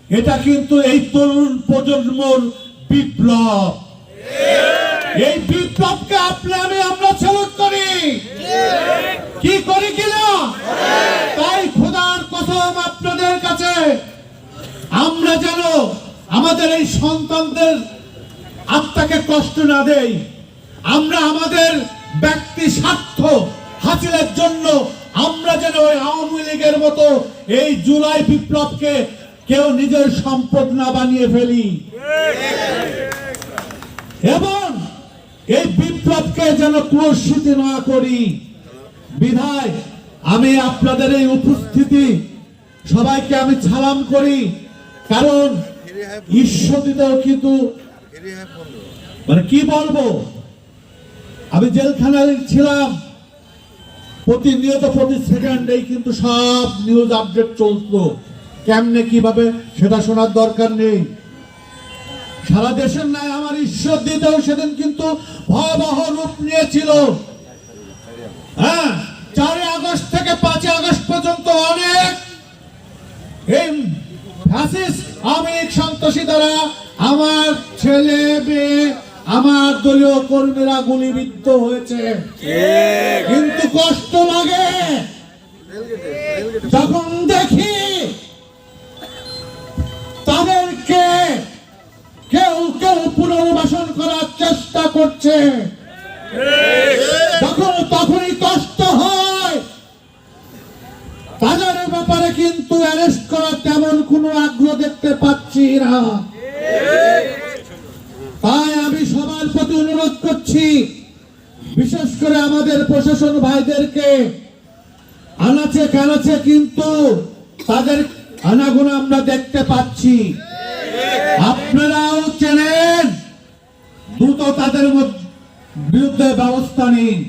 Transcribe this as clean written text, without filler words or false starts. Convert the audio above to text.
এটা কিন্তু এই তরুণ প্রজন্মর বিপ্লব। এই বিপ্লবকে আমরা স্যালুট করি, কি করি কিনা। তাই খোদার কসম আপনাদের কাছে, আমরা যেন আমাদের এই সন্তানদের আত্মাকে কষ্ট না দেই। আমরা আমাদের ব্যক্তি স্বার্থ হাসিলের জন্য আমরা যেন ওই আওয়ামী লীগের মতো এই জুলাই বিপ্লবকে কেউ নিজের সম্পদ না বানিয়ে ফেলি, এবং এই বিপ্লবকে যেন ক্রোশিত না করি। বিধায় আমি আপনাদের এই উপস্থিতি সবাইকে আমি সালাম করি। কারণ ঈশ্বরদীতেও কিন্তু মানে কি বলবো, আমি জেলখানায় ছিলাম, প্রতিনিয়ত প্রতি সেকেন্ডেই কিন্তু সব নিউজ আপডেট চলতো। কেমনে কিভাবে সেটা শোনার দরকার নেই। সারা দেশের নাই আমার ঈশ্বরদীতেও সেদিন কিন্তু ভয়াবহ রূপ নিয়েছিল। হ্যাঁ, 4 আগস্ট থেকে 5 আগস্ট পর্যন্ত অনেক এই ফ্যাসিস্ট আওয়ামী লীগ সন্ত্রাসী দ্বারা আমার ছেলে মেয়ে আমার দলীয় কর্মীরা গুলিবিদ্ধ হয়েছে। কিন্তু কষ্ট লাগে যখন দেখি তাদেরকে কেউ কেউ পুনর্বাসন করার চেষ্টা করছে, তখনই কষ্ট হয়। তাদের ব্যাপারে কিন্তু অ্যারেস্ট করার তেমন কোনো আগ্রহ দেখতে পাচ্ছি না। তাই আমি সবার প্রতি অনুরোধ করছি, বিশেষ করে আমাদের প্রশাসন ভাইদেরকে, আনাচে কানাচে কিন্তু তাদের আনাগোনা আমরা দেখতে পাচ্ছি। আপনারাও চেনেন, দ্রুত তাদের বিরুদ্ধে ব্যবস্থা নিন।